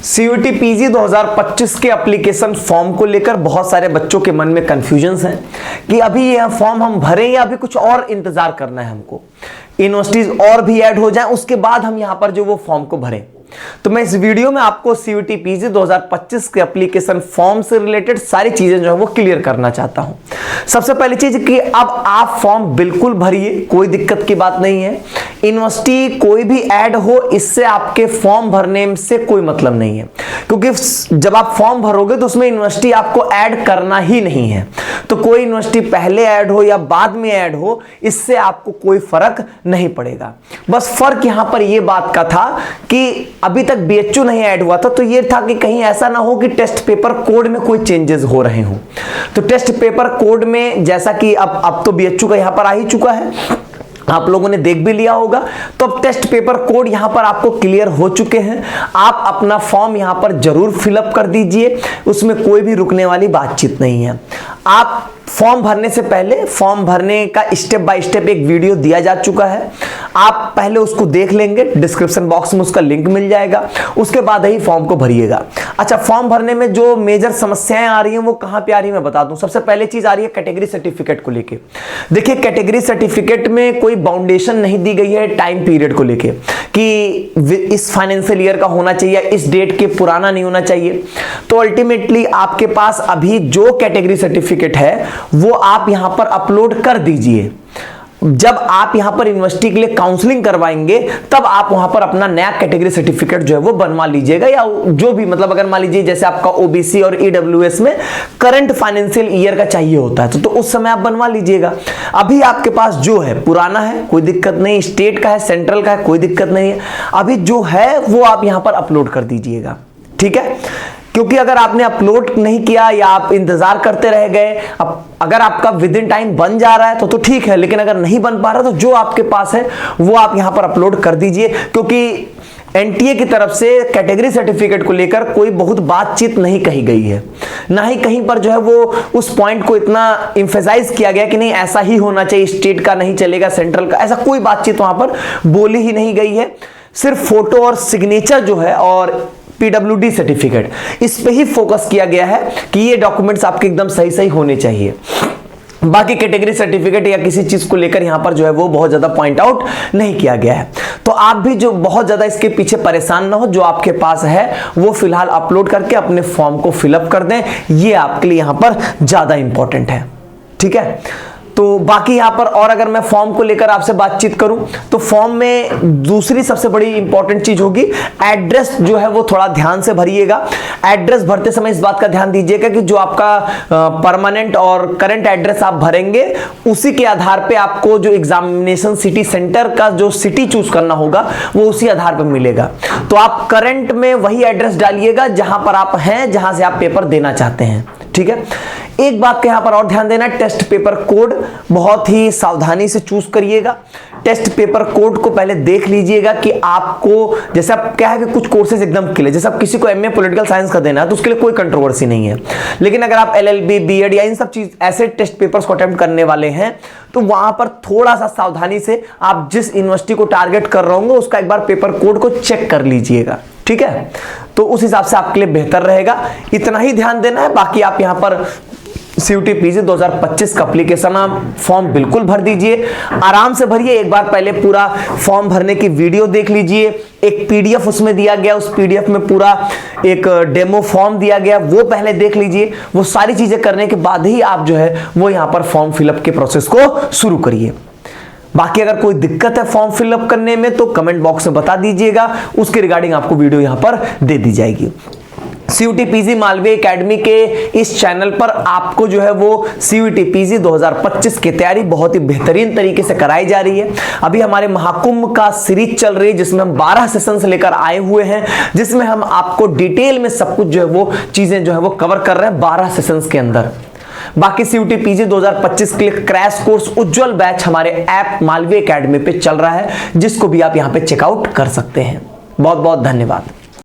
CUET PG 2025 के application form को लेकर बहुत सारे बच्चों के मन में कंफ्यूजन्स हैं कि अभी यह फॉर्म हम भरें या अभी कुछ और इंतजार करना है, हमको यूनिवर्सिटीज और भी ऐड हो जाएं उसके बाद हम यहां पर जो वो फॉर्म को भरें। तो मैं इस वीडियो में आपको सीयूईटी पीजी 2025 के एप्लीकेशन फॉर्म से रिलेटेड सारी चीजें जो है वो क्लियर करना चाहता हूं। सबसे पहली चीज कि अब आप फॉर्म बिल्कुल भरिए, कोई दिक्कत की बात नहीं है। यूनिवर्सिटी कोई भी ऐड हो इससे आपके फॉर्म भरने से कोई मतलब नहीं है, क्योंकि जब आप फॉर्म भरोगे तो उसमें यूनिवर्सिटी आपको ऐड करना ही नहीं है। तो कोई यूनिवर्सिटी पहले ऐड हो या बाद में ऐड हो इससे आपको कोई फर्क नहीं पड़ेगा। बस फर्क यहां पर यह बात का था कि अभी तक बीएचयू नहीं ऐड हुआ था, तो ये था कि कहीं ऐसा ना हो कि टेस्ट पेपर कोड में कोई चेंजेस हो रहे हो। तो टेस्ट पेपर कोड में जैसा कि अब तो बीएचयू का यहां पर आ ही चुका है, आप लोगों ने देख भी लिया होगा। तो अब टेस्ट पेपर कोड यहां पर आपको क्लियर हो चुके हैं। आप अपना फॉर्म यहां पर जरूर फिलअप कर दीजिए, उसमें कोई भी रुकने वाली बातचीत नहीं है। आप फॉर्म भरने से पहले फॉर्म भरने का स्टेप बाय स्टेप एक वीडियो दिया जा चुका है, आप पहले उसको देख लेंगे, डिस्क्रिप्शन बॉक्स में उसका लिंक मिल जाएगा, उसके बाद ही फॉर्म को भरिएगा। अच्छा, फॉर्म भरने में जो मेजर समस्याएं आ रही हैं वो कहां पे आ रही है मैं बता दूं। सबसे पहले चीज आ रही है कैटेगरी सर्टिफिकेट को लेके। देखिए, कैटेगरी सर्टिफिकेट में कोई बाउंडेशन नहीं दी गई है टाइम पीरियड को लेके कि इस फाइनेंशियल ईयर का होना चाहिए, इस डेट के पुराना नहीं होना चाहिए। तो अल्टीमेटली आपके पास अभी जो कैटेगरी सर्टिफिकेट है वो आप यहां पर अपलोड कर दीजिए। जब आप यहां पर यूनिवर्सिटी के लिए काउंसलिंग करवाएंगे तब आप वहां पर अपना नया कैटेगरी सर्टिफिकेट जो है वो बनवा लीजिएगा, या जो भी मतलब अगर मान लीजिए जैसे आपका ओबीसी और ईडब्ल्यूएस में करंट फाइनेंशियल ईयर का चाहिए होता है तो उस समय आप बनवा लीजिएगा। अभी आपके पास जो है पुराना है, कोई दिक्कत नहीं, स्टेट का है, सेंट्रल का है, कोई दिक्कत नहीं है। अभी जो है वो आप यहां पर अपलोड कर दीजिएगा, ठीक है। क्योंकि अगर आपने अपलोड नहीं किया या आप इंतजार करते रह गए, अब अगर आपका विद इन टाइम बन जा रहा है तो ठीक है, लेकिन अगर नहीं बन पा रहा तो जो आपके पास है वो आप यहां पर अपलोड कर दीजिए। क्योंकि एनटीए की तरफ से कैटेगरी सर्टिफिकेट को लेकर कोई बहुत बातचीत नहीं कही गई है, ना ही कहीं पर जो है वो उस पॉइंट को इतना इंफेसाइज किया गया कि नहीं ऐसा ही होना चाहिए, स्टेट का नहीं चलेगा, सेंट्रल का, ऐसा कोई बातचीत वहां पर बोली ही नहीं गई है। सिर्फ फोटो और सिग्नेचर जो है और पीडब्ल्यूडी सर्टिफिकेट, इस पे ही फोकस किया गया है कि ये डॉक्यूमेंट्स आपके एकदम सही सही होने चाहिए। बाकी कैटेगरी सर्टिफिकेट या किसी चीज को लेकर यहां पर जो है वो बहुत ज्यादा पॉइंट आउट नहीं किया गया है। तो आप भी जो बहुत ज्यादा इसके पीछे परेशान ना हो, जो आपके पास है वो फिलहाल अपलोड करके अपने फॉर्म को फिलअप कर दें, ये आपके लिए यहां पर ज्यादा इंपॉर्टेंट है, ठीक है। तो बाकी यहां पर और अगर मैं फॉर्म को लेकर आपसे बातचीत करूं तो फॉर्म में दूसरी सबसे बड़ी इंपॉर्टेंट चीज होगी एड्रेस जो है वो थोड़ा ध्यान से भरिएगा। एड्रेस भरते समय इस बात का ध्यान दीजिएगा कि जो आपका परमानेंट और करंट एड्रेस आप भरेंगे उसी के आधार पे आपको जो एग्जामिनेशन सिटी सेंटर का जो सिटी चूज करना होगा वो उसी आधार पर मिलेगा। तो आप करंट में वही एड्रेस डालिएगा जहां पर आप हैं, जहां से आप पेपर देना चाहते हैं, ठीक है। एक बात का यहां पर और ध्यान देना, टेस्ट पेपर कोड बहुत ही सावधानी से चूज करिएगा। टेस्ट पेपर कोड को पहले देख लीजिएगा कि आपको, जैसे आप क्या है कि कुछ कोर्सेज एकदम क्लियर, जैसे आप किसी को एमए पॉलिटिकल साइंस का देना है तो उसके लिए कोई कंट्रोवर्सी नहीं है। लेकिन अगर आप एलएलबी, बीएड या इन सब चीज ऐसे टेस्ट पेपर्स को अटेम्प्ट करने वाले हैं तो वहां पर थोड़ा सा सावधानी से आप जिस यूनिवर्सिटी को टारगेट कर रहे होंगे उसका एक बार पेपर कोड को चेक कर लीजिएगा, ठीक है। तो उस हिसाब से आपके लिए बेहतर रहेगा, इतना ही ध्यान देना है। बाकी आप यहां पर सीयूईटी पीजी 2025 का एप्लीकेशन फॉर्म बिल्कुल भर दीजिए, आराम से भरिए। एक बार पहले पूरा फॉर्म भरने की वीडियो देख लीजिए, एक पीडीएफ उसमें दिया गया, उस पीडीएफ में पूरा एक डेमो फॉर्म दिया गया, वो पहले देख लीजिए। वो सारी चीजें करने के बाद ही आप जो है वो यहां पर फॉर्म फिलअप के प्रोसेस को शुरू करिए। बाकी अगर कोई दिक्कत है फॉर्म फिलअप करने में तो कमेंट बॉक्स में बता दीजिएगा, उसके रिगार्डिंग आपको वीडियो यहां पर दे दी जाएगी। सीयूईटी पीजी मालवीय एकेडमी के इस चैनल पर आपको जो है वो सीयूईटी पीजी 2025 की तैयारी बहुत ही बेहतरीन तरीके से कराई जा रही है। अभी हमारे महाकुंभ का सीरीज चल रही है जिसमें हम 12 सेशंस लेकर आए हुए हैं, जिसमें हम आपको डिटेल में सब कुछ जो है वो चीजें जो है वो कवर कर रहे हैं 12 सेशंस के अंदर। बाकी सीयूईटी पीजी 2025 के लिए क्रैश कोर्स उज्जवल बैच हमारे ऐप मालवीय एकेडमी पे चल रहा है, जिसको भी आप यहां पे चेकआउट कर सकते हैं। बहुत बहुत धन्यवाद।